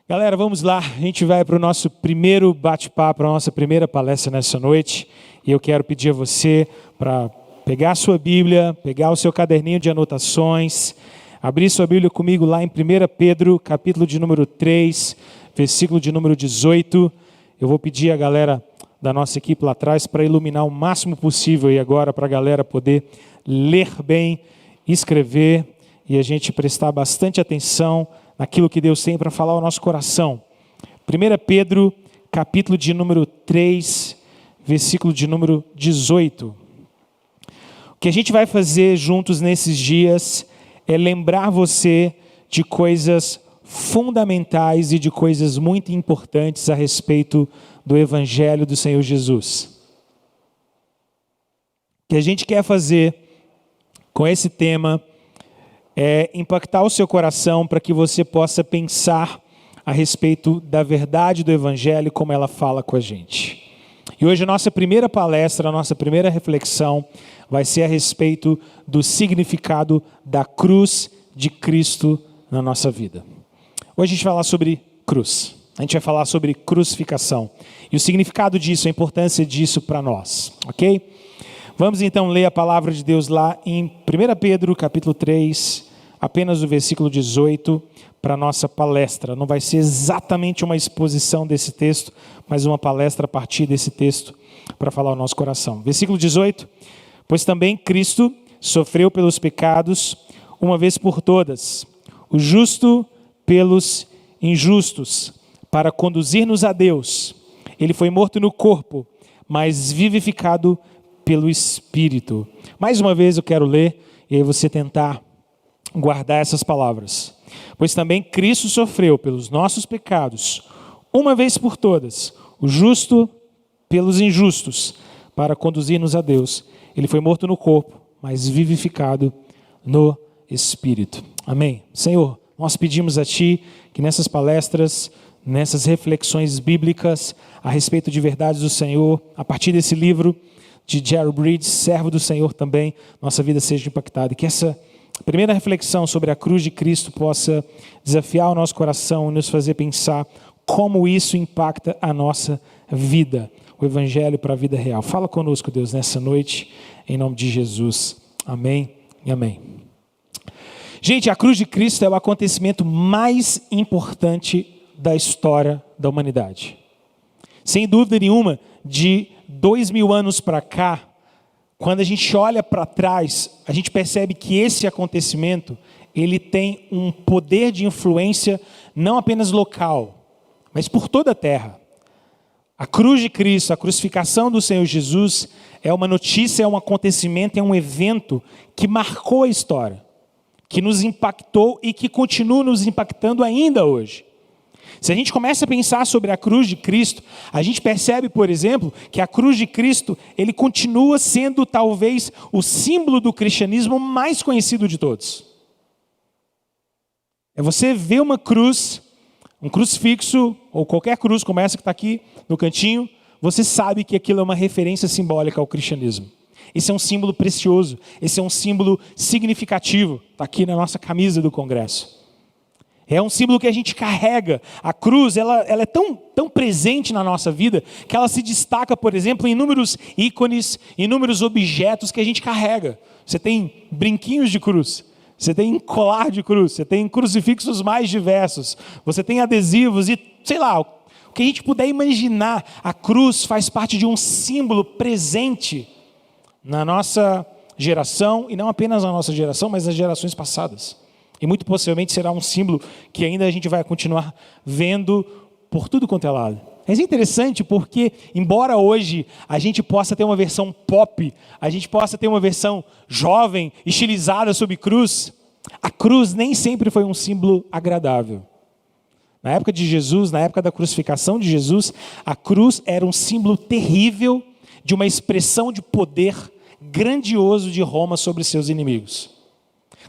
Galera, vamos lá, a gente vai para o nosso primeiro bate-papo, para a nossa primeira palestra nessa noite. E eu quero pedir a você para pegar a sua Bíblia, pegar o seu caderninho de anotações, abrir sua Bíblia comigo lá em 1 Pedro, capítulo de número 3, versículo de número 18. Eu vou pedir a galera da nossa equipe lá atrás para iluminar o máximo possível e agora para a galera poder ler bem, escrever e a gente prestar bastante atenção naquilo que Deus tem para falar ao nosso coração. 1 Pedro, capítulo de número 3, versículo de número 18. O que a gente vai fazer juntos nesses dias é lembrar você de coisas fundamentais e de coisas muito importantes a respeito do Evangelho do Senhor Jesus. O que a gente quer fazer com esse tema é impactar o seu coração para que você possa pensar a respeito da verdade do Evangelho, como ela fala com a gente. E hoje a nossa primeira palestra, a nossa primeira reflexão vai ser a respeito do significado da cruz de Cristo na nossa vida. Hoje a gente vai falar sobre cruz, a gente vai falar sobre crucificação e o significado disso, a importância disso para nós, ok? Vamos então ler a palavra de Deus lá em 1 Pedro, capítulo 3, apenas o versículo 18, para a nossa palestra. Não vai ser exatamente uma exposição desse texto, mas uma palestra a partir desse texto para falar ao nosso coração. Versículo 18, pois também Cristo sofreu pelos pecados uma vez por todas, o justo pelos injustos, para conduzir-nos a Deus. Ele foi morto no corpo, mas vivificado pelo Espírito. Mais uma vez eu quero ler e aí você tentar guardar essas palavras. Pois também Cristo sofreu pelos nossos pecados, uma vez por todas, o justo pelos injustos, para conduzir-nos a Deus. Ele foi morto no corpo, mas vivificado no Espírito. Amém. Senhor, nós pedimos a Ti que nessas palestras, nessas reflexões bíblicas a respeito de verdades do Senhor, a partir desse livro de Jerry Bridges, servo do Senhor também, nossa vida seja impactada. E que essa primeira reflexão sobre a cruz de Cristo possa desafiar o nosso coração e nos fazer pensar como isso impacta a nossa vida, o Evangelho para a vida real. Fala conosco, Deus, nessa noite, em nome de Jesus. Amém e amém. Gente, a cruz de Cristo é o acontecimento mais importante da história da humanidade. Sem dúvida nenhuma, de 2000 anos para cá, quando a gente olha para trás, a gente percebe que esse acontecimento, ele tem um poder de influência não apenas local, mas por toda a terra. A cruz de Cristo, a crucificação do Senhor Jesus, é uma notícia, é um acontecimento, é um evento que marcou a história, que nos impactou e que continua nos impactando ainda hoje. Se a gente começa a pensar sobre a cruz de Cristo, a gente percebe, por exemplo, que a cruz de Cristo, ele continua sendo talvez o símbolo do cristianismo mais conhecido de todos. É você ver uma cruz, um crucifixo, ou qualquer cruz como essa que está aqui no cantinho, você sabe que aquilo é uma referência simbólica ao cristianismo. Esse é um símbolo precioso, esse é um símbolo significativo, está aqui na nossa camisa do Congresso. É um símbolo que a gente carrega. A cruz, ela é tão presente na nossa vida, que ela se destaca, por exemplo, em inúmeros ícones, inúmeros objetos que a gente carrega. Você tem brinquinhos de cruz, você tem colar de cruz, você tem crucifixos mais diversos, você tem adesivos e, sei lá, o que a gente puder imaginar. A cruz faz parte de um símbolo presente na nossa geração, e não apenas na nossa geração, mas nas gerações passadas. E muito possivelmente será um símbolo que ainda a gente vai continuar vendo por tudo quanto é lado. Mas é interessante porque, embora hoje a gente possa ter uma versão pop, a gente possa ter uma versão jovem, estilizada sobre cruz, a cruz nem sempre foi um símbolo agradável. Na época de Jesus, na época da crucificação de Jesus, a cruz era um símbolo terrível de uma expressão de poder grandioso de Roma sobre seus inimigos.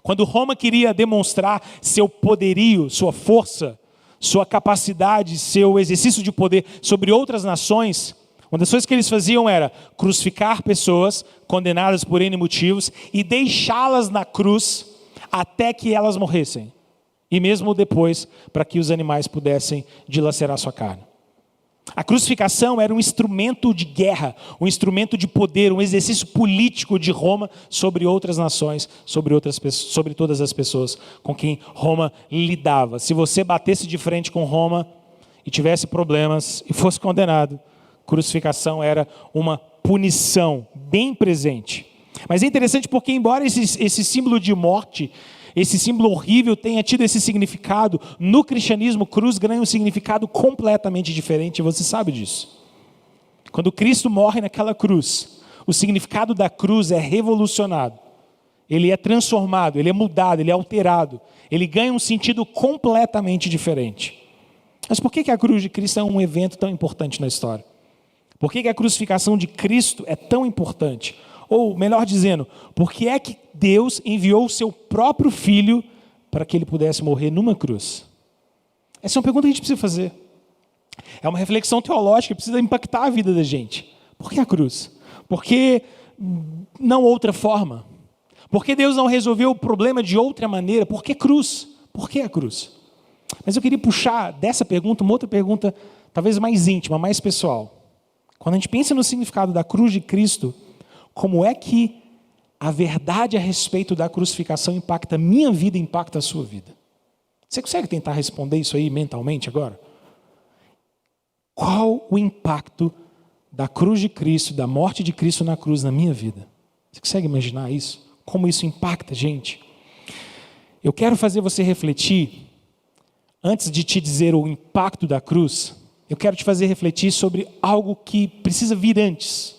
Quando Roma queria demonstrar seu poderio, sua força, sua capacidade, seu exercício de poder sobre outras nações, uma das coisas que eles faziam era crucificar pessoas condenadas por N motivos e deixá-las na cruz até que elas morressem. e mesmo depois para que os animais pudessem dilacerar sua carne. A crucificação era um instrumento de guerra, um instrumento de poder, um exercício político de Roma sobre outras nações, sobre todas as pessoas com quem Roma lidava. Se você batesse de frente com Roma e tivesse problemas e fosse condenado, crucificação era uma punição bem presente. Mas é interessante porque, embora esse símbolo de morte, esse símbolo horrível tenha tido esse significado, no cristianismo, cruz ganha um significado completamente diferente, e você sabe disso. Quando Cristo morre naquela cruz, o significado da cruz é revolucionado. Ele é transformado, ele é mudado, ele é alterado. Ele ganha um sentido completamente diferente. Mas por que a cruz de Cristo é um evento tão importante na história? Por que a crucificação de Cristo é tão importante? Ou, melhor dizendo, por que é que Deus enviou o seu próprio Filho para que ele pudesse morrer numa cruz? Essa é uma pergunta que a gente precisa fazer. É uma reflexão teológica que precisa impactar a vida da gente. Por que a cruz? Por que não outra forma? Por que Deus não resolveu o problema de outra maneira? Por que cruz? Por que a cruz? Mas eu queria puxar dessa pergunta uma outra pergunta, talvez mais íntima, mais pessoal. Quando a gente pensa no significado da cruz de Cristo, como é que a verdade a respeito da crucificação impacta a minha vida e impacta a sua vida? Você consegue tentar responder isso aí mentalmente agora? Qual o impacto da cruz de Cristo, da morte de Cristo na cruz na minha vida? Você consegue imaginar isso? Como isso impacta a gente? Eu quero fazer você refletir, antes de te dizer o impacto da cruz, eu quero te fazer refletir sobre algo que precisa vir antes.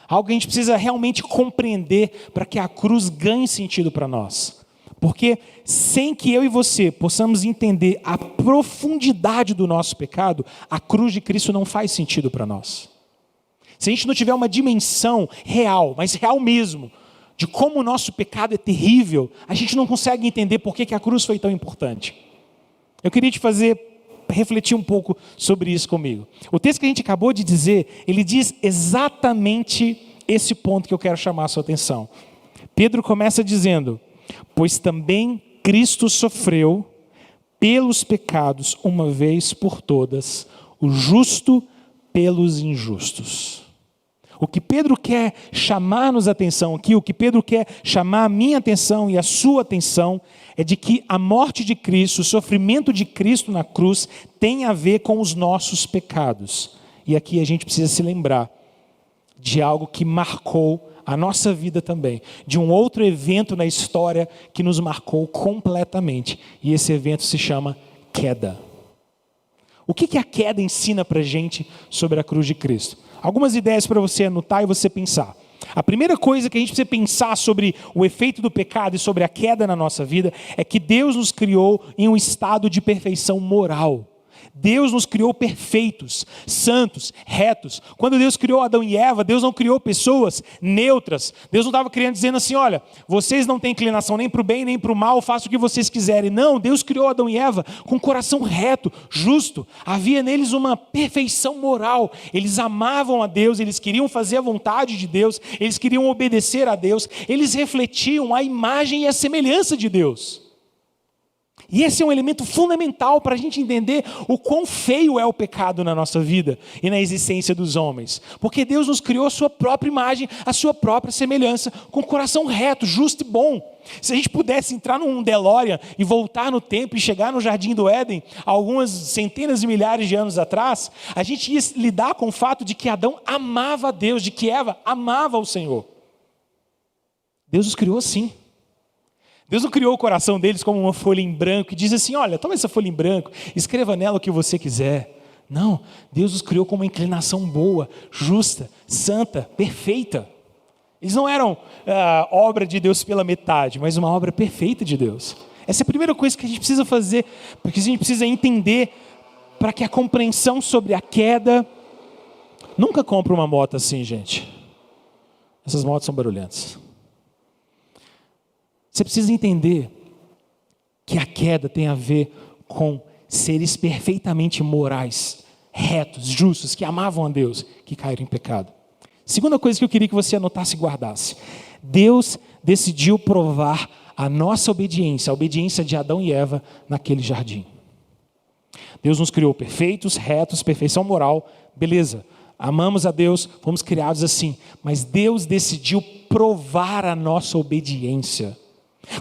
Algo que a gente precisa realmente compreender para que a cruz ganhe sentido para nós. Porque sem que eu e você possamos entender a profundidade do nosso pecado, a cruz de Cristo não faz sentido para nós. Se a gente não tiver uma dimensão real, mas real mesmo, de como o nosso pecado é terrível, a gente não consegue entender por que a cruz foi tão importante. Eu queria te fazer refletir um pouco sobre isso comigo. O texto que a gente acabou de dizer, ele diz exatamente esse ponto que eu quero chamar a sua atenção. Pedro começa dizendo: pois também Cristo sofreu pelos pecados uma vez por todas, o justo pelos injustos. O que Pedro quer chamar-nos a atenção aqui, o que Pedro quer chamar a minha atenção e a sua atenção, é de que a morte de Cristo, o sofrimento de Cristo na cruz, tem a ver com os nossos pecados. E aqui a gente precisa se lembrar de algo que marcou a nossa vida também, de um outro evento na história que nos marcou completamente. E esse evento se chama queda. O que a queda ensina para a gente sobre a cruz de Cristo? Algumas ideias para você anotar e você pensar. A primeira coisa que a gente precisa pensar sobre o efeito do pecado e sobre a queda na nossa vida é que Deus nos criou em um estado de perfeição moral. Deus nos criou perfeitos, santos, retos. Quando Deus criou Adão e Eva, Deus não criou pessoas neutras. Deus não estava criando dizendo assim: olha, vocês não têm inclinação nem para o bem nem para o mal, façam o que vocês quiserem. Não, Deus criou Adão e Eva com um coração reto, justo. Havia neles uma perfeição moral. Eles amavam a Deus, eles queriam fazer a vontade de Deus, eles queriam obedecer a Deus, eles refletiam a imagem e a semelhança de Deus. E esse é um elemento fundamental para a gente entender o quão feio é o pecado na nossa vida e na existência dos homens. Porque Deus nos criou a sua própria imagem, a sua própria semelhança, com o coração reto, justo e bom. Se a gente pudesse entrar num DeLorean e voltar no tempo e chegar no Jardim do Éden, algumas centenas de milhares de anos atrás, a gente ia lidar com o fato de que Adão amava a Deus, de que Eva amava o Senhor. Deus os criou assim. Deus não criou o coração deles como uma folha em branco e diz assim: olha, toma essa folha em branco, escreva nela o que você quiser. Não, Deus os criou com uma inclinação boa, justa, santa, perfeita. Eles não eram obra de Deus pela metade, mas uma obra perfeita de Deus. Essa é a primeira coisa que a gente precisa fazer, porque a gente precisa entender para que a compreensão sobre a queda... Nunca compre uma moto assim, gente. Essas motos são barulhentas. Você precisa entender que a queda tem a ver com seres perfeitamente morais, retos, justos, que amavam a Deus, que caíram em pecado. Segunda coisa que eu queria que você anotasse e guardasse: Deus decidiu provar a nossa obediência, a obediência de Adão e Eva naquele jardim. Deus nos criou perfeitos, retos, perfeição moral, beleza. Amamos a Deus, fomos criados assim. Mas Deus decidiu provar a nossa obediência.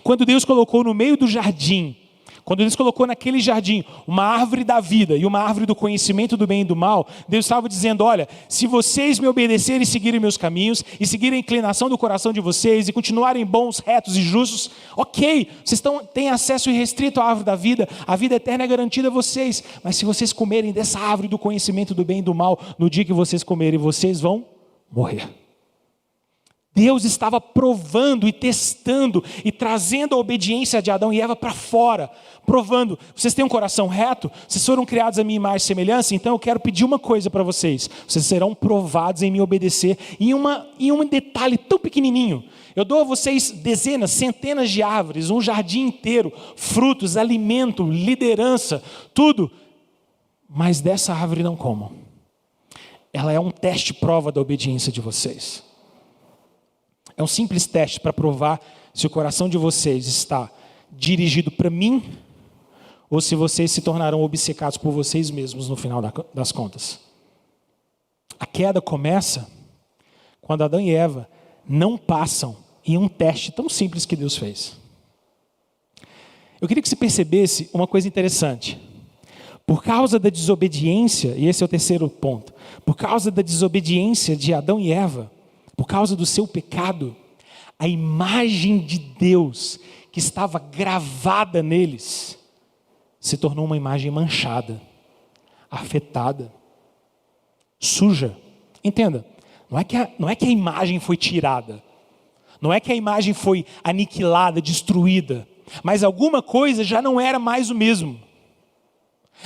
Quando Deus colocou no meio do jardim, quando Deus colocou naquele jardim uma árvore da vida e uma árvore do conhecimento do bem e do mal, Deus estava dizendo, olha, se vocês me obedecerem e seguirem meus caminhos, e seguirem a inclinação do coração de vocês, e continuarem bons, retos e justos, ok, vocês têm acesso irrestrito à árvore da vida, a vida eterna é garantida a vocês, mas se vocês comerem dessa árvore do conhecimento do bem e do mal, no dia que vocês comerem, vocês vão morrer. Deus estava provando e testando e trazendo a obediência de Adão e Eva para fora, provando, vocês têm um coração reto, vocês foram criados à minha imagem e semelhança, então eu quero pedir uma coisa para vocês serão provados em me obedecer, em um detalhe tão pequenininho, eu dou a vocês dezenas, centenas de árvores, um jardim inteiro, frutos, alimento, liderança, tudo, mas dessa árvore não comam, ela é um teste prova da obediência de vocês. É um simples teste para provar se o coração de vocês está dirigido para mim ou se vocês se tornarão obcecados por vocês mesmos no final das contas. A queda começa quando Adão e Eva não passam em um teste tão simples que Deus fez. Eu queria que você percebesse uma coisa interessante. Por causa da desobediência, e esse é o terceiro ponto, por causa da desobediência de Adão e Eva, por causa do seu pecado, a imagem de Deus que estava gravada neles se tornou uma imagem manchada, afetada, suja. Entenda, não é que a imagem foi tirada, não é que a imagem foi aniquilada, destruída, mas alguma coisa já não era mais o mesmo.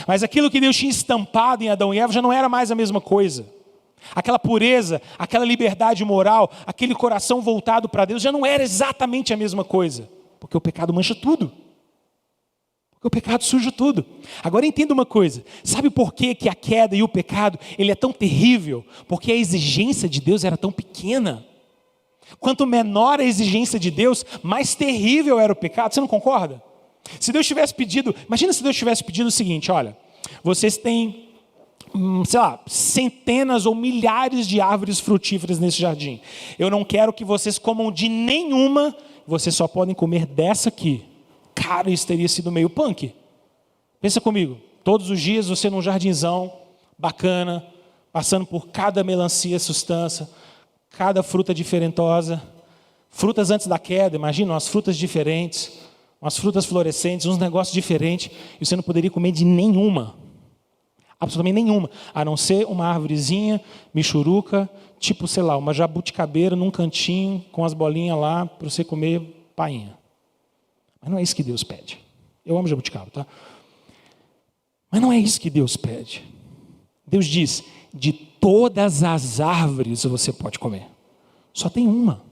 Mas aquilo que Deus tinha estampado em Adão e Eva já não era mais a mesma coisa. Aquela pureza, aquela liberdade moral, aquele coração voltado para Deus já não era exatamente a mesma coisa. Porque o pecado mancha tudo. Porque o pecado suja tudo. Agora entenda uma coisa. Sabe por que a queda e o pecado ele é tão terrível? Porque a exigência de Deus era tão pequena. Quanto menor a exigência de Deus, mais terrível era o pecado. Você não concorda? Se Deus tivesse pedido, imagina se Deus tivesse pedido o seguinte, olha, vocês têm centenas ou milhares de árvores frutíferas nesse jardim. Eu não quero que vocês comam de nenhuma, vocês só podem comer dessa aqui. Cara, isso teria sido meio punk. Pensa comigo, todos os dias você num jardinzão bacana, passando por cada melancia sustância, cada fruta diferentosa, frutas antes da queda, imagina, umas frutas diferentes, umas frutas florescentes, uns negócios diferentes, e você não poderia comer de nenhuma. Absolutamente nenhuma, a não ser uma árvorezinha, michuruca, tipo, sei lá, uma jabuticabeira num cantinho, com as bolinhas lá, para você comer painha. Mas não é isso que Deus pede. Eu amo jabuticaba, tá? Mas não é isso que Deus pede. Deus diz, de todas as árvores você pode comer. Só tem uma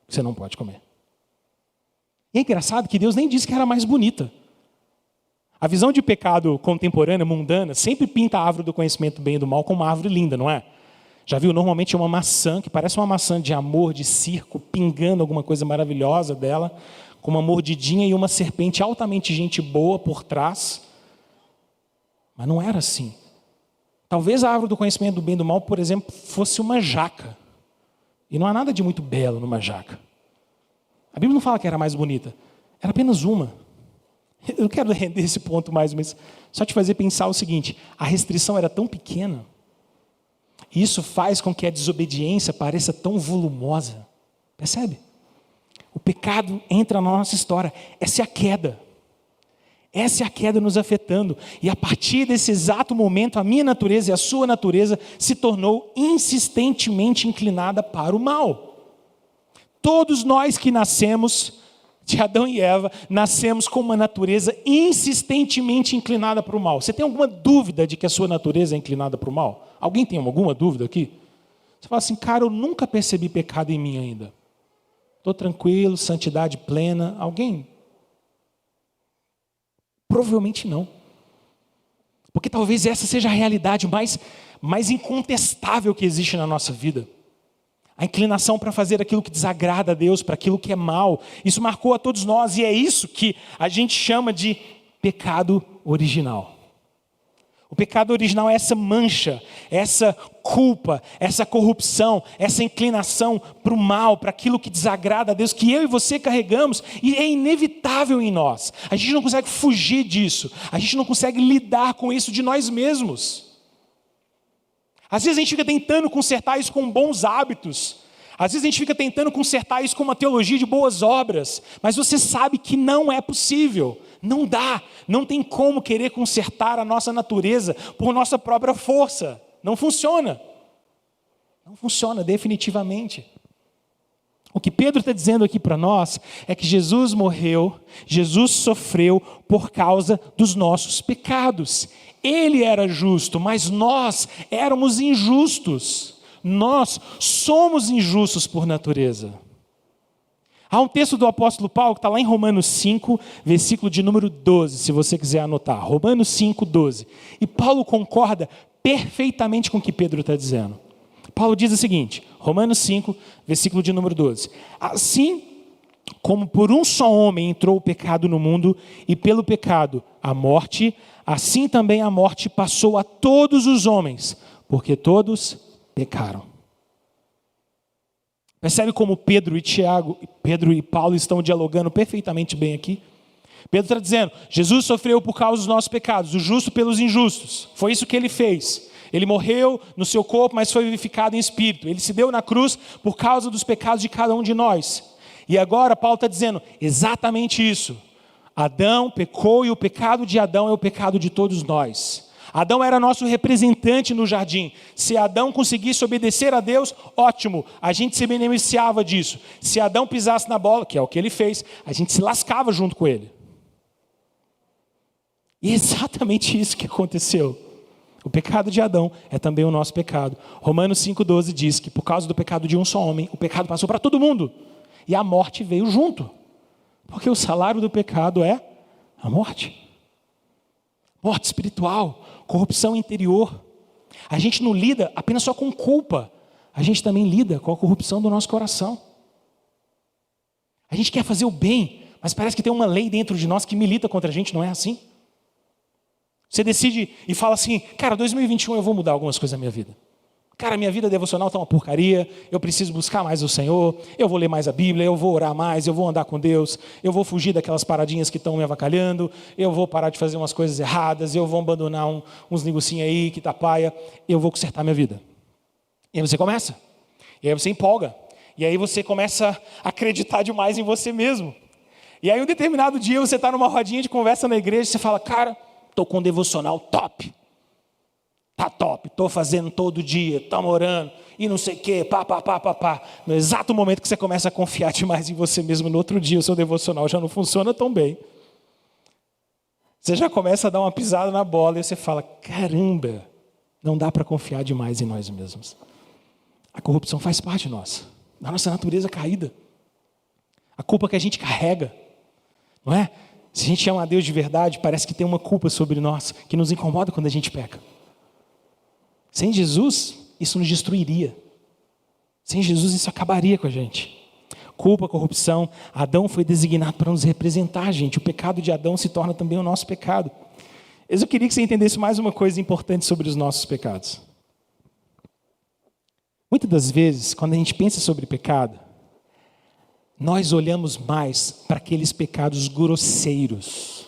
que você não pode comer. E é engraçado que Deus nem disse que era mais bonita. A visão de pecado contemporânea, mundana, sempre pinta a árvore do conhecimento do bem e do mal como uma árvore linda, não é? Já viu? Normalmente é uma maçã, que parece uma maçã de amor, de circo, pingando alguma coisa maravilhosa dela, com uma mordidinha e uma serpente altamente gente boa por trás. Mas não era assim. Talvez a árvore do conhecimento do bem e do mal, por exemplo, fosse uma jaca. E não há nada de muito belo numa jaca. A Bíblia não fala que era mais bonita. Era apenas uma. Eu não quero render esse ponto mais, mas só te fazer pensar o seguinte, a restrição era tão pequena, e isso faz com que a desobediência pareça tão volumosa. Percebe? O pecado entra na nossa história, essa é a queda. Essa é a queda nos afetando, e a partir desse exato momento, a minha natureza e a sua natureza se tornou insistentemente inclinada para o mal. Todos nós que nascemos de Adão e Eva, nascemos com uma natureza insistentemente inclinada para o mal. Você tem alguma dúvida de que a sua natureza é inclinada para o mal? Alguém tem alguma dúvida aqui? Você fala assim, cara, eu nunca percebi pecado em mim ainda. Estou tranquilo, santidade plena. Alguém? Provavelmente não. Porque talvez essa seja a realidade mais incontestável que existe na nossa vida. a inclinação para fazer aquilo que desagrada a Deus, para aquilo que é mal. Isso marcou a todos nós e é isso que a gente chama de pecado original. O pecado original é essa mancha, essa culpa, essa corrupção, essa inclinação para o mal, para aquilo que desagrada a Deus, que eu e você carregamos e é inevitável em nós. A gente não consegue fugir disso, a gente não consegue lidar com isso de nós mesmos. Às vezes a gente fica tentando consertar isso com bons hábitos, às vezes a gente fica tentando consertar isso com uma teologia de boas obras, mas você sabe que não é possível. Não dá, não tem como querer consertar a nossa natureza por nossa própria força. Não funciona. Não funciona definitivamente. O que Pedro está dizendo aqui para nós é que Jesus morreu, Jesus sofreu por causa dos nossos pecados. Ele era justo, mas nós éramos injustos. Nós somos injustos por natureza. Há um texto do apóstolo Paulo que está lá em Romanos 5, versículo de número 12, se você quiser anotar. Romanos 5, 12. E Paulo concorda perfeitamente com o que Pedro está dizendo. Paulo diz o seguinte, Romanos 5, versículo de número 12. Assim como por um só homem entrou o pecado no mundo, e pelo pecado a morte, assim também a morte passou a todos os homens, porque todos pecaram. Percebe como Pedro e Paulo estão dialogando perfeitamente bem aqui? Pedro está dizendo, Jesus sofreu por causa dos nossos pecados, o justo pelos injustos. Foi isso que ele fez. Ele morreu no seu corpo, mas foi vivificado em espírito. Ele se deu na cruz por causa dos pecados de cada um de nós. E agora Paulo está dizendo exatamente isso. Adão pecou e o pecado de Adão é o pecado de todos nós. Adão era nosso representante no jardim. Se Adão conseguisse obedecer a Deus, ótimo, a gente se beneficiava disso. Se Adão pisasse na bola, que é o que ele fez, a gente se lascava junto com ele. E é exatamente isso que aconteceu. O pecado de Adão é também o nosso pecado. Romanos 5,12 diz que por causa do pecado de um só homem, o pecado passou para todo mundo. E a morte veio junto. Porque o salário do pecado é a morte. Morte espiritual, corrupção interior. A gente não lida apenas só com culpa. A gente também lida com a corrupção do nosso coração. A gente quer fazer o bem, mas parece que tem uma lei dentro de nós que milita contra a gente, não é assim? Você decide e fala assim, cara, 2021 eu vou mudar algumas coisas na minha vida. Cara, minha vida devocional está uma porcaria, eu preciso buscar mais o Senhor, eu vou ler mais a Bíblia, eu vou orar mais, eu vou andar com Deus, eu vou fugir daquelas paradinhas que estão me avacalhando, eu vou parar de fazer umas coisas erradas, eu vou abandonar uns negocinhos aí que tá paia, eu vou consertar minha vida. E aí você começa, e aí você empolga, e aí você começa a acreditar demais em você mesmo. E aí um determinado dia você está numa rodinha de conversa na igreja e você fala, cara, estou com um devocional top. Tá top, estou fazendo todo dia, estamos orando, e não sei o quê, pá. No exato momento que você começa a confiar demais em você mesmo, no outro dia o seu devocional já não funciona tão bem. Você já começa a dar uma pisada na bola e você fala, caramba, não dá para confiar demais em nós mesmos. A corrupção faz parte de nós, da nossa natureza caída. A culpa que a gente carrega, não é? Se a gente ama a Deus de verdade, parece que tem uma culpa sobre nós, que nos incomoda quando a gente peca. Sem Jesus, isso nos destruiria. Sem Jesus, isso acabaria com a gente. Culpa, corrupção. Adão foi designado para nos representar, gente. O pecado de Adão se torna também o nosso pecado. Mas eu queria que você entendesse mais uma coisa importante sobre os nossos pecados. Muitas das vezes, quando a gente pensa sobre pecado, nós olhamos mais para aqueles pecados grosseiros.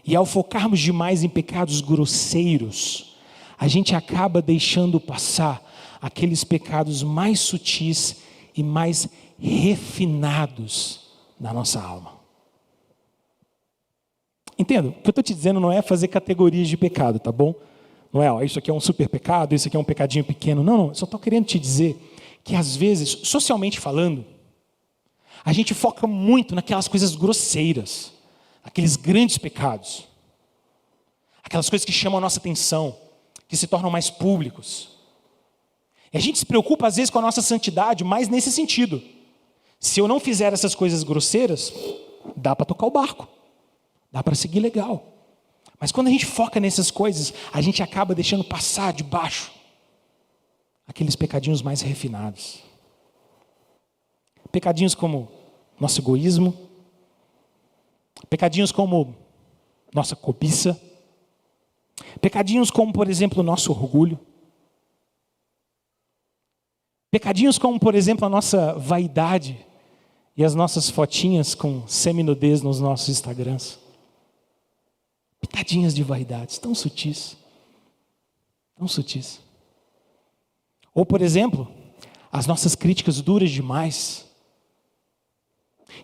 E ao focarmos demais em pecados grosseiros, a gente acaba deixando passar aqueles pecados mais sutis e mais refinados da nossa alma. Entenda, o que eu estou te dizendo não é fazer categorias de pecado, tá bom? Não é, ó, isso aqui é um super pecado, isso aqui é um pecadinho pequeno. Não, eu só estou querendo te dizer que às vezes, socialmente falando, a gente foca muito naquelas coisas grosseiras, aqueles grandes pecados, aquelas coisas que chamam a nossa atenção, que se tornam mais públicos. E a gente se preocupa às vezes com a nossa santidade, mais nesse sentido. Se eu não fizer essas coisas grosseiras, dá para tocar o barco, dá para seguir legal. Mas quando a gente foca nessas coisas, a gente acaba deixando passar debaixo aqueles pecadinhos mais refinados. Pecadinhos como nosso egoísmo, pecadinhos como nossa cobiça, pecadinhos como, por exemplo, o nosso orgulho, pecadinhos como, por exemplo, a nossa vaidade e as nossas fotinhas com seminudez nos nossos Instagrams. Pitadinhas de vaidades, tão sutis. Tão sutis. Ou, por exemplo, as nossas críticas duras demais.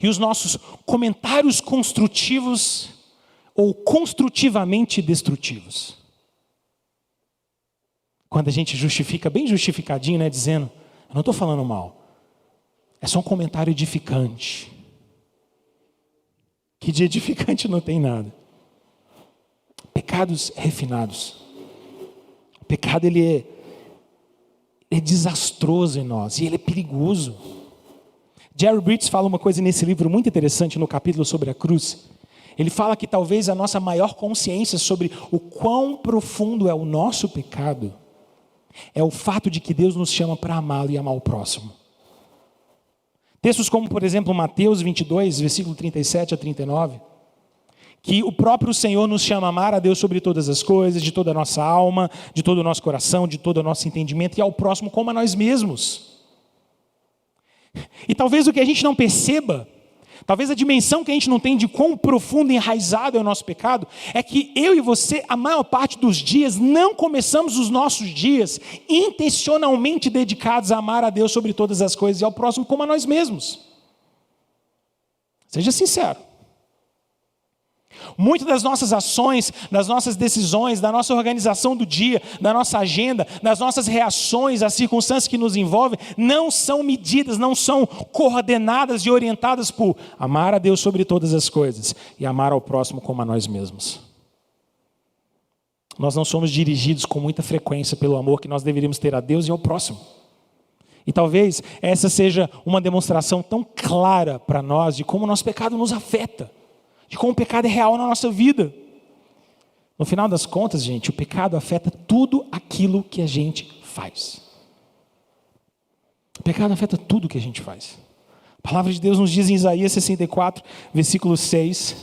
E os nossos comentários construtivos ou construtivamente destrutivos. Quando a gente justifica, bem justificadinho, né, dizendo, eu não estou falando mal. É só um comentário edificante. Que de edificante não tem nada. Pecados refinados. O pecado, ele é desastroso em nós e ele é perigoso. Jerry Bridges fala uma coisa nesse livro muito interessante no capítulo sobre a cruz. Ele fala que talvez a nossa maior consciência sobre o quão profundo é o nosso pecado é o fato de que Deus nos chama para amá-lo e amar o próximo. Textos como, por exemplo, Mateus 22, versículo 37 a 39, que o próprio Senhor nos chama a amar a Deus sobre todas as coisas, de toda a nossa alma, de todo o nosso coração, de todo o nosso entendimento, e ao próximo como a nós mesmos. E talvez o que a gente não perceba, talvez a dimensão que a gente não tem de quão profundo e enraizado é o nosso pecado, é que eu e você, a maior parte dos dias, não começamos os nossos dias intencionalmente dedicados a amar a Deus sobre todas as coisas e ao próximo como a nós mesmos. Seja sincero. Muitas das nossas ações, das nossas decisões, da nossa organização do dia, da nossa agenda, das nossas reações às circunstâncias que nos envolvem, não são medidas, não são coordenadas e orientadas por amar a Deus sobre todas as coisas e amar ao próximo como a nós mesmos. Nós não somos dirigidos com muita frequência pelo amor que nós deveríamos ter a Deus e ao próximo. E talvez essa seja uma demonstração tão clara para nós de como o nosso pecado nos afeta. De como o pecado é real na nossa vida. No final das contas, gente, o pecado afeta tudo aquilo que a gente faz. O pecado afeta tudo que a gente faz. A palavra de Deus nos diz em Isaías 64, versículo 6,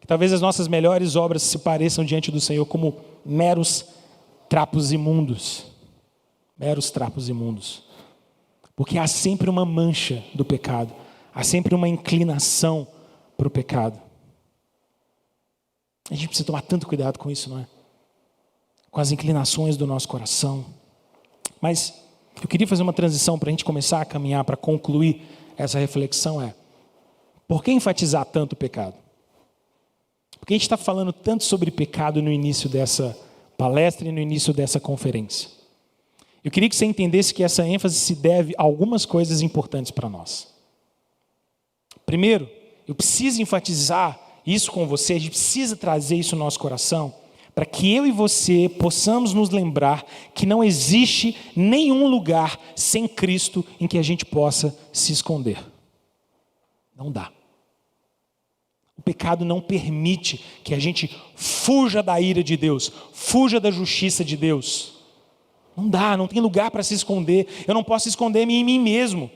que talvez as nossas melhores obras se pareçam diante do Senhor como meros trapos imundos. Meros trapos imundos. Porque há sempre uma mancha do pecado. Há sempre uma inclinação para o pecado. A gente precisa tomar tanto cuidado com isso, não é? Com as inclinações do nosso coração. Mas eu queria fazer uma transição para a gente começar a caminhar, para concluir essa reflexão por que enfatizar tanto o pecado? Porque a gente está falando tanto sobre pecado no início dessa palestra e no início dessa conferência. Eu queria que você entendesse que essa ênfase se deve a algumas coisas importantes para nós. Primeiro, eu preciso enfatizar isso com você, a gente precisa trazer isso no nosso coração, para que eu e você possamos nos lembrar que não existe nenhum lugar sem Cristo em que a gente possa se esconder. Não dá. O pecado não permite que a gente fuja da ira de Deus, fuja da justiça de Deus. Não dá, não tem lugar para se esconder. Eu não posso esconder-me em mim mesmo.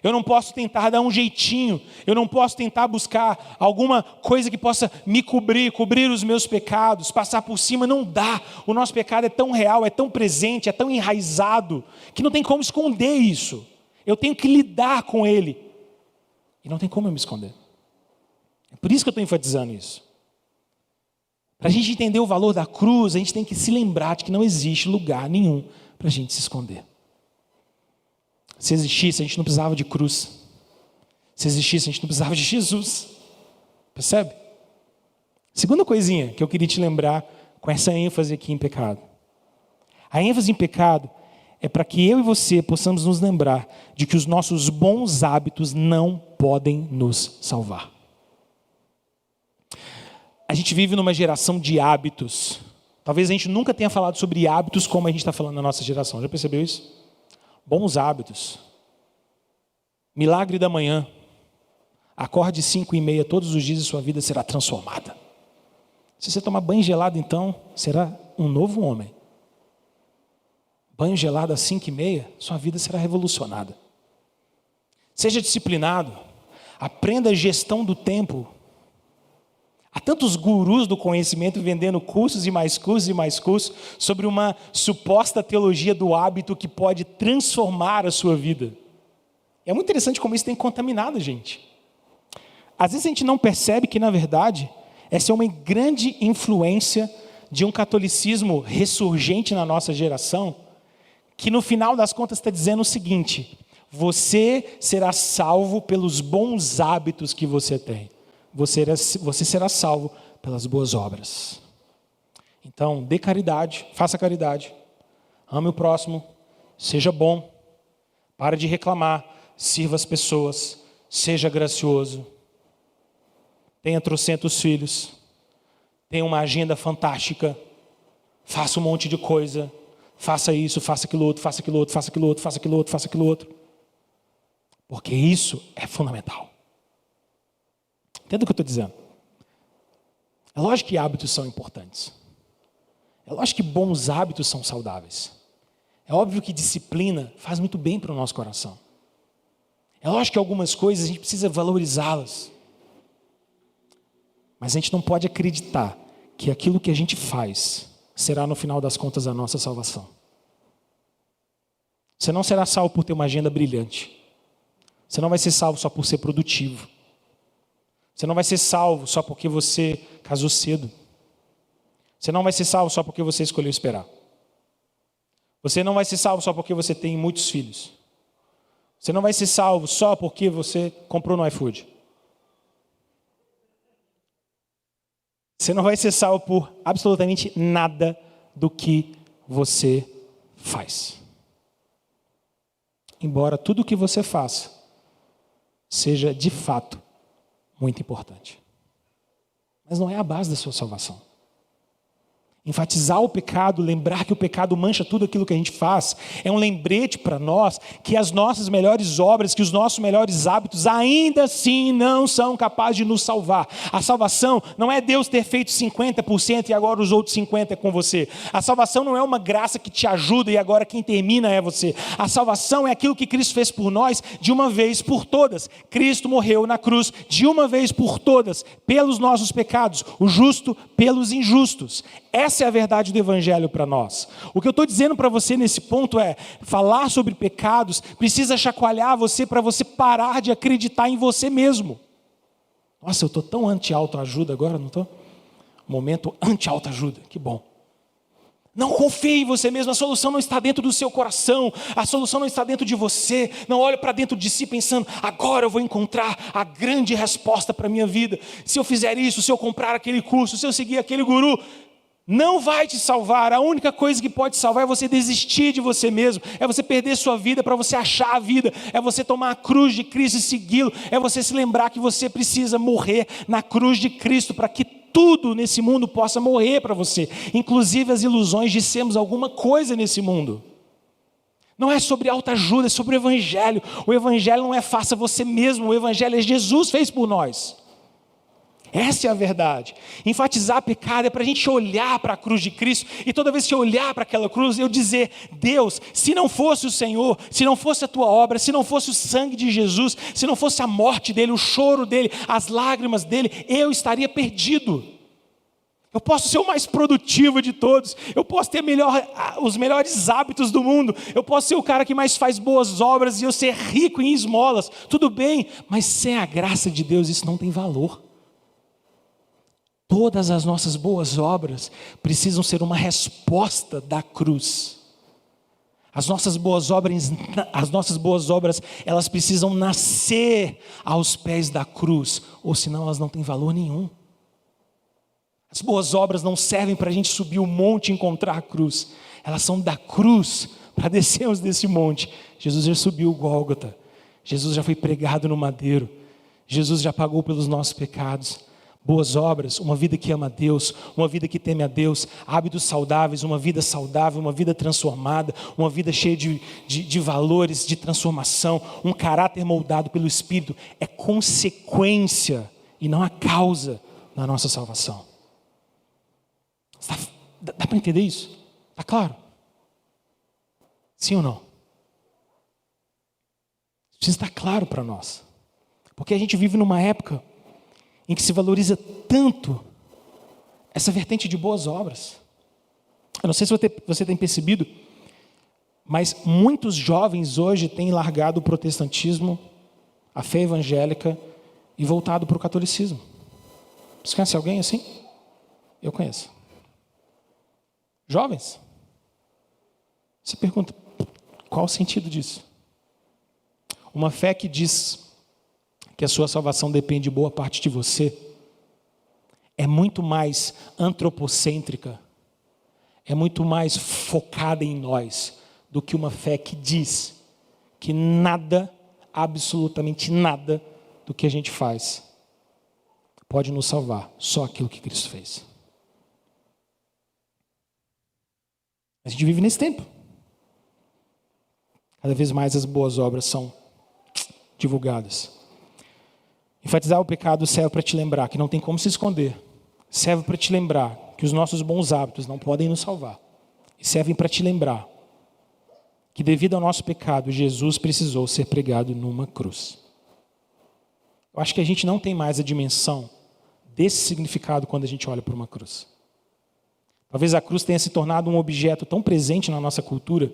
Eu não posso tentar dar um jeitinho, eu não posso tentar buscar alguma coisa que possa me cobrir os meus pecados, passar por cima, não dá. O nosso pecado é tão real, é tão presente, é tão enraizado, que não tem como esconder isso. Eu tenho que lidar com ele, e não tem como eu me esconder. É por isso que eu estou enfatizando isso. Para a gente entender o valor da cruz, a gente tem que se lembrar de que não existe lugar nenhum para a gente se esconder. Se existisse, a gente não precisava de cruz. Se existisse, a gente não precisava de Jesus. Percebe? Segunda coisinha que eu queria te lembrar com essa ênfase aqui em pecado. A ênfase em pecado é para que eu e você possamos nos lembrar de que os nossos bons hábitos não podem nos salvar. A gente vive numa geração de hábitos. Talvez a gente nunca tenha falado sobre hábitos como a gente está falando na nossa geração. Já percebeu isso? Bons hábitos. Milagre da manhã. Acorde 5:30 todos os dias e sua vida será transformada. Se você tomar banho gelado, então, será um novo homem. Banho gelado às 5:30, sua vida será revolucionada. Seja disciplinado. Aprenda a gestão do tempo. Há tantos gurus do conhecimento vendendo cursos e mais cursos e mais cursos sobre uma suposta teologia do hábito que pode transformar a sua vida. É muito interessante como isso tem contaminado a gente. Às vezes a gente não percebe que, na verdade, essa é uma grande influência de um catolicismo ressurgente na nossa geração, que no final das contas está dizendo o seguinte: você será salvo pelos bons hábitos que você tem. Você será salvo pelas boas obras. Então, dê caridade, faça caridade, ame o próximo, seja bom, pare de reclamar, sirva as pessoas, seja gracioso, tenha trocentos filhos, tenha uma agenda fantástica, faça um monte de coisa, faça isso, faça aquilo outro, faça aquilo outro, faça aquilo outro, faça aquilo outro, faça aquilo outro. Porque isso é fundamental. Entenda o que eu estou dizendo? É lógico que hábitos são importantes. É lógico que bons hábitos são saudáveis. É óbvio que disciplina faz muito bem para o nosso coração. É lógico que algumas coisas a gente precisa valorizá-las. Mas a gente não pode acreditar que aquilo que a gente faz será no final das contas a nossa salvação. Você não será salvo por ter uma agenda brilhante. Você não vai ser salvo só por ser produtivo. Você não vai ser salvo só porque você casou cedo. Você não vai ser salvo só porque você escolheu esperar. Você não vai ser salvo só porque você tem muitos filhos. Você não vai ser salvo só porque você comprou no iFood. Você não vai ser salvo por absolutamente nada do que você faz. Embora tudo o que você faça seja de fato muito importante. Mas não é a base da sua salvação. Enfatizar o pecado, lembrar que o pecado mancha tudo aquilo que a gente faz, é um lembrete para nós que as nossas melhores obras, que os nossos melhores hábitos ainda assim não são capazes de nos salvar. A salvação não é Deus ter feito 50% e agora os outros 50% é com você. A salvação não é uma graça que te ajuda e agora quem termina é você. A salvação é aquilo que Cristo fez por nós de uma vez por todas. Cristo morreu na cruz de uma vez por todas, pelos nossos pecados, o justo pelos injustos. Essa é a verdade do Evangelho para nós. O que eu estou dizendo para você nesse ponto é, falar sobre pecados precisa chacoalhar você para você parar de acreditar em você mesmo. Nossa, eu estou tão anti-autoajuda agora, não estou? Momento anti-autoajuda, que bom. Não confie em você mesmo, a solução não está dentro do seu coração, a solução não está dentro de você. Não olhe para dentro de si pensando, agora eu vou encontrar a grande resposta para a minha vida. Se eu fizer isso, se eu comprar aquele curso, se eu seguir aquele guru, não vai te salvar. A única coisa que pode salvar é você desistir de você mesmo, é você perder sua vida para você achar a vida, é você tomar a cruz de Cristo e segui-lo, é você se lembrar que você precisa morrer na cruz de Cristo para que tudo nesse mundo possa morrer para você, inclusive as ilusões de sermos alguma coisa nesse mundo. Não é sobre autoajuda, é sobre o Evangelho. O Evangelho não é faça você mesmo, o Evangelho é Jesus fez por nós. Essa é a verdade. Enfatizar pecado é para a gente olhar para a cruz de Cristo e toda vez que eu olhar para aquela cruz, eu dizer, Deus, se não fosse o Senhor, se não fosse a tua obra, se não fosse o sangue de Jesus, se não fosse a morte dele, o choro dele, as lágrimas dele, eu estaria perdido. Eu posso ser o mais produtivo de todos, eu posso ter os melhores hábitos do mundo, eu posso ser o cara que mais faz boas obras e eu ser rico em esmolas, tudo bem, mas sem a graça de Deus isso não tem valor. Todas as nossas boas obras precisam ser uma resposta da cruz. As nossas boas obras, elas precisam nascer aos pés da cruz, ou senão elas não têm valor nenhum. As boas obras não servem para a gente subir o monte e encontrar a cruz. Elas são da cruz para descermos desse monte. Jesus já subiu o Gólgota. Jesus já foi pregado no madeiro. Jesus já pagou pelos nossos pecados. Boas obras, uma vida que ama a Deus, uma vida que teme a Deus, hábitos saudáveis, uma vida saudável, uma vida transformada, uma vida cheia de valores, de transformação, um caráter moldado pelo Espírito, é consequência e não a causa da nossa salvação. Dá para entender isso? Está claro? Sim ou não? Precisa estar claro para nós. Porque a gente vive numa época em que se valoriza tanto essa vertente de boas obras. Eu não sei se você tem percebido, mas muitos jovens hoje têm largado o protestantismo, a fé evangélica e voltado para o catolicismo. Você conhece alguém assim? Eu conheço. Jovens. Você pergunta, qual o sentido disso? Uma fé que diz que a sua salvação depende de boa parte de você é muito mais antropocêntrica, é muito mais focada em nós do que uma fé que diz que nada, absolutamente nada do que a gente faz pode nos salvar, só aquilo que Cristo fez. A gente vive nesse tempo. Cada vez mais as boas obras são divulgadas. Enfatizar o pecado serve para te lembrar que não tem como se esconder. Serve para te lembrar que os nossos bons hábitos não podem nos salvar. E servem para te lembrar que devido ao nosso pecado, Jesus precisou ser pregado numa cruz. Eu acho que a gente não tem mais a dimensão desse significado quando a gente olha para uma cruz. Talvez a cruz tenha se tornado um objeto tão presente na nossa cultura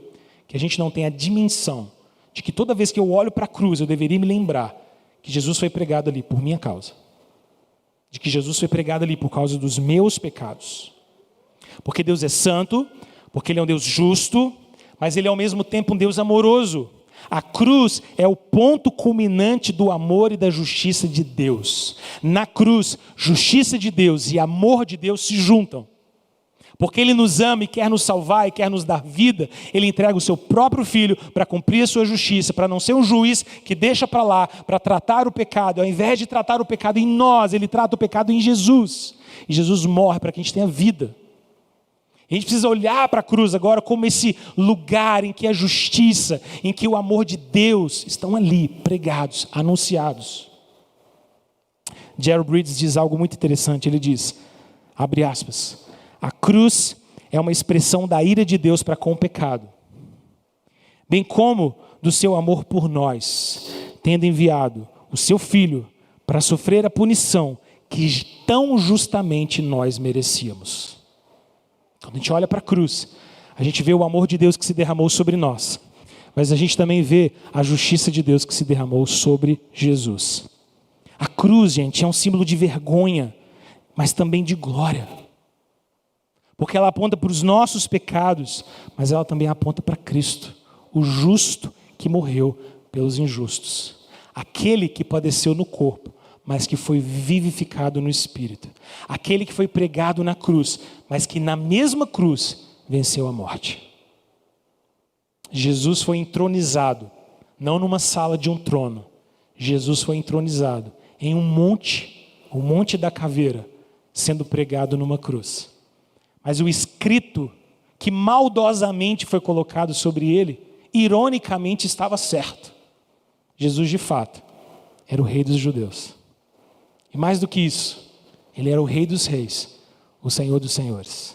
que a gente não tem a dimensão de que toda vez que eu olho para a cruz, eu deveria me lembrar que Jesus foi pregado ali por minha causa. De que Jesus foi pregado ali por causa dos meus pecados. Porque Deus é santo, porque Ele é um Deus justo, mas Ele é ao mesmo tempo um Deus amoroso. A cruz é o ponto culminante do amor e da justiça de Deus. Na cruz, justiça de Deus e amor de Deus se juntam. Porque Ele nos ama e quer nos salvar e quer nos dar vida, Ele entrega o seu próprio Filho para cumprir a sua justiça, para não ser um juiz que deixa para lá, para tratar o pecado. Ao invés de tratar o pecado em nós, Ele trata o pecado em Jesus. E Jesus morre para que a gente tenha vida. A gente precisa olhar para a cruz agora como esse lugar em que a justiça, em que o amor de Deus estão ali, pregados, anunciados. Gerald Bridges diz algo muito interessante. Ele diz, abre aspas, a cruz é uma expressão da ira de Deus para com o pecado, bem como do seu amor por nós, tendo enviado o seu Filho para sofrer a punição que tão justamente nós merecíamos. Quando a gente olha para a cruz, a gente vê o amor de Deus que se derramou sobre nós, mas a gente também vê a justiça de Deus que se derramou sobre Jesus. A cruz, gente, é um símbolo de vergonha, mas também de glória. Porque ela aponta para os nossos pecados, mas ela também aponta para Cristo, o justo que morreu pelos injustos. Aquele que padeceu no corpo, mas que foi vivificado no Espírito. Aquele que foi pregado na cruz, mas que na mesma cruz venceu a morte. Jesus foi entronizado, não numa sala de um trono. Jesus foi entronizado em um monte, o Monte da Caveira, sendo pregado numa cruz. Mas o escrito que maldosamente foi colocado sobre ele, ironicamente estava certo. Jesus, de fato, era o rei dos judeus. E mais do que isso, ele era o rei dos reis, o senhor dos senhores.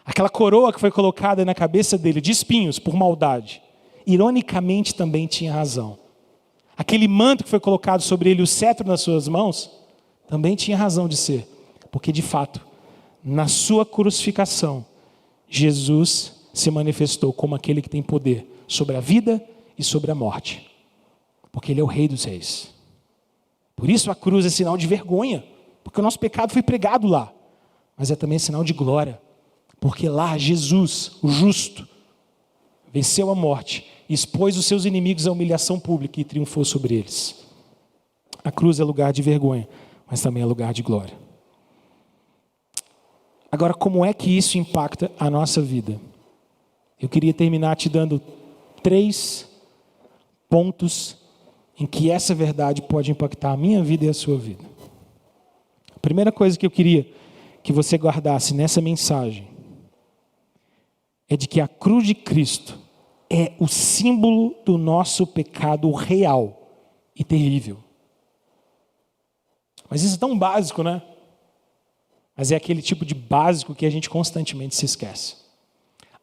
Aquela coroa que foi colocada na cabeça dele, de espinhos, por maldade, ironicamente também tinha razão. Aquele manto que foi colocado sobre ele, o cetro nas suas mãos, também tinha razão de ser. Porque, de fato, na sua crucificação, Jesus se manifestou como aquele que tem poder sobre a vida e sobre a morte. Porque Ele é o Rei dos Reis. Por isso a cruz é sinal de vergonha, porque o nosso pecado foi pregado lá. Mas é também sinal de glória, porque lá Jesus, o justo, venceu a morte, expôs os seus inimigos à humilhação pública e triunfou sobre eles. A cruz é lugar de vergonha, mas também é lugar de glória. Agora, como é que isso impacta a nossa vida? Eu queria terminar te dando 3 pontos em que essa verdade pode impactar a minha vida e a sua vida. A primeira coisa que eu queria que você guardasse nessa mensagem é de que a cruz de Cristo é o símbolo do nosso pecado real e terrível. Mas isso é tão básico, né? Mas é aquele tipo de básico que a gente constantemente se esquece.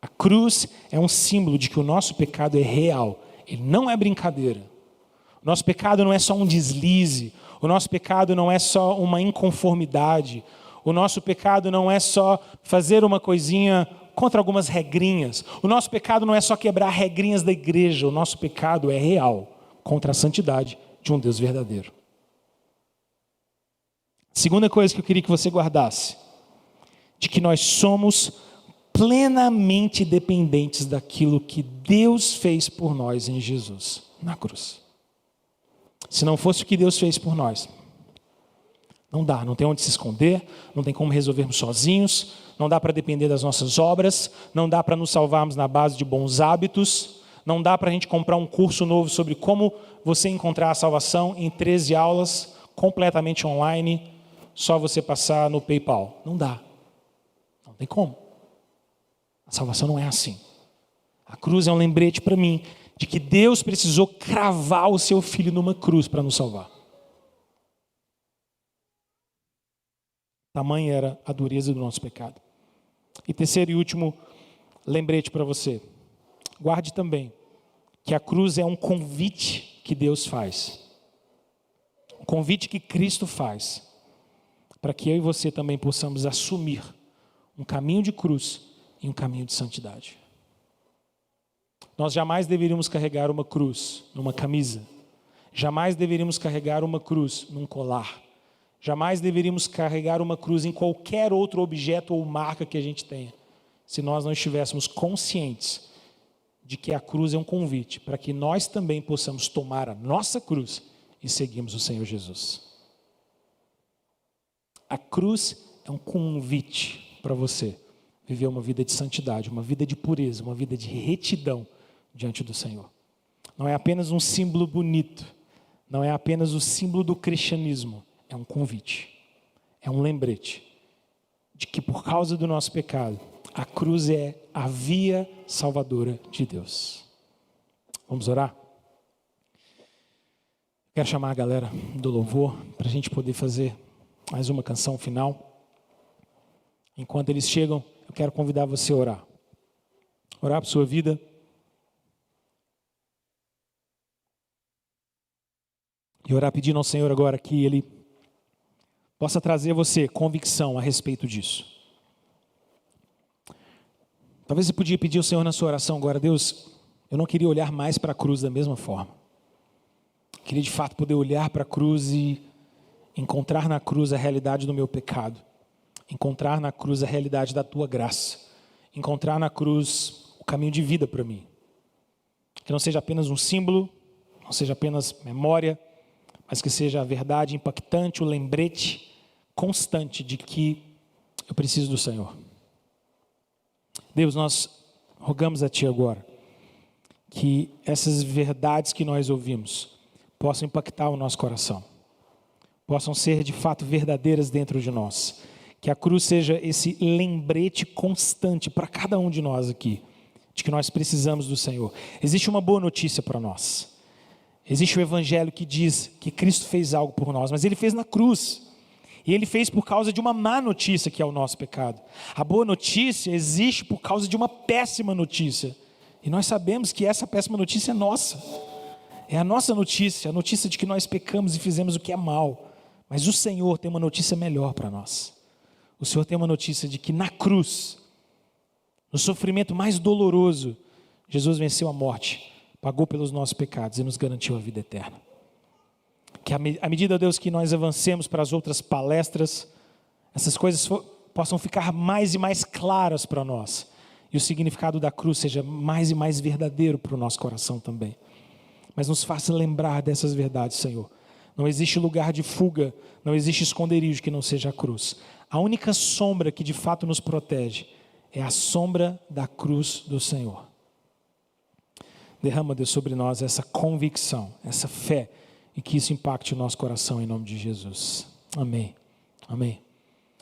A cruz é um símbolo de que o nosso pecado é real. Ele não é brincadeira. O nosso pecado não é só um deslize. O nosso pecado não é só uma inconformidade. O nosso pecado não é só fazer uma coisinha contra algumas regrinhas. O nosso pecado não é só quebrar regrinhas da igreja. O nosso pecado é real contra a santidade de um Deus verdadeiro. Segunda coisa que eu queria que você guardasse, de que nós somos plenamente dependentes daquilo que Deus fez por nós em Jesus, na cruz. Se não fosse o que Deus fez por nós, não dá, não tem onde se esconder, não tem como resolvermos sozinhos, não dá para depender das nossas obras, não dá para nos salvarmos na base de bons hábitos, não dá para a gente comprar um curso novo sobre como você encontrar a salvação em 13 aulas, completamente online, só você passar no PayPal. Não dá, não tem como. A salvação não é assim. A cruz é um lembrete para mim de que Deus precisou cravar o seu filho numa cruz para nos salvar. Tamanha era a dureza do nosso pecado. E terceiro e último lembrete para você. Guarde também que a cruz é um convite que Deus faz. Um convite que Cristo faz para que eu e você também possamos assumir um caminho de cruz e um caminho de santidade. Nós jamais deveríamos carregar uma cruz numa camisa. Jamais deveríamos carregar uma cruz num colar. Jamais deveríamos carregar uma cruz em qualquer outro objeto ou marca que a gente tenha, se nós não estivéssemos conscientes de que a cruz é um convite para que nós também possamos tomar a nossa cruz e seguirmos o Senhor Jesus. A cruz é um convite para você viver uma vida de santidade, uma vida de pureza, uma vida de retidão diante do Senhor. Não é apenas um símbolo bonito, não é apenas o símbolo do cristianismo, é um convite, é um lembrete de que por causa do nosso pecado, a cruz é a via salvadora de Deus. Vamos orar? Quero chamar a galera do louvor para a gente poder fazer mais uma canção final. Enquanto eles chegam, eu quero convidar você a orar. Orar por sua vida. E orar pedindo ao Senhor agora que Ele possa trazer a você convicção a respeito disso. Talvez você podia pedir ao Senhor na sua oração agora: Deus, eu não queria olhar mais para a cruz da mesma forma. Eu queria de fato poder olhar para a cruz e encontrar na cruz a realidade do meu pecado. Encontrar na cruz a realidade da Tua graça. Encontrar na cruz o caminho de vida para mim. Que não seja apenas um símbolo, não seja apenas memória, mas que seja a verdade impactante, o lembrete constante de que eu preciso do Senhor. Deus, nós rogamos a Ti agora que essas verdades que nós ouvimos possam impactar o nosso coração, possam ser de fato verdadeiras dentro de nós, que a cruz seja esse lembrete constante para cada um de nós aqui, de que nós precisamos do Senhor. Existe uma boa notícia para nós. Existe o Evangelho que diz que Cristo fez algo por nós, mas Ele fez na cruz. E Ele fez por causa de uma má notícia, que é o nosso pecado. A boa notícia existe por causa de uma péssima notícia. E nós sabemos que essa péssima notícia é nossa. É a nossa notícia, a notícia de que nós pecamos e fizemos o que é mal. Mas o Senhor tem uma notícia melhor para nós. O Senhor tem uma notícia de que na cruz, no sofrimento mais doloroso, Jesus venceu a morte, pagou pelos nossos pecados e nos garantiu a vida eterna. Que à medida, Deus, que nós avancemos para as outras palestras, essas coisas possam ficar mais e mais claras para nós. E o significado da cruz seja mais e mais verdadeiro para o nosso coração também. Mas nos faça lembrar dessas verdades, Senhor. Não existe lugar de fuga, não existe esconderijo que não seja a cruz. A única sombra que de fato nos protege é a sombra da cruz do Senhor. Derrama, Deus, sobre nós essa convicção, essa fé, e que isso impacte o nosso coração em nome de Jesus. Amém. Amém.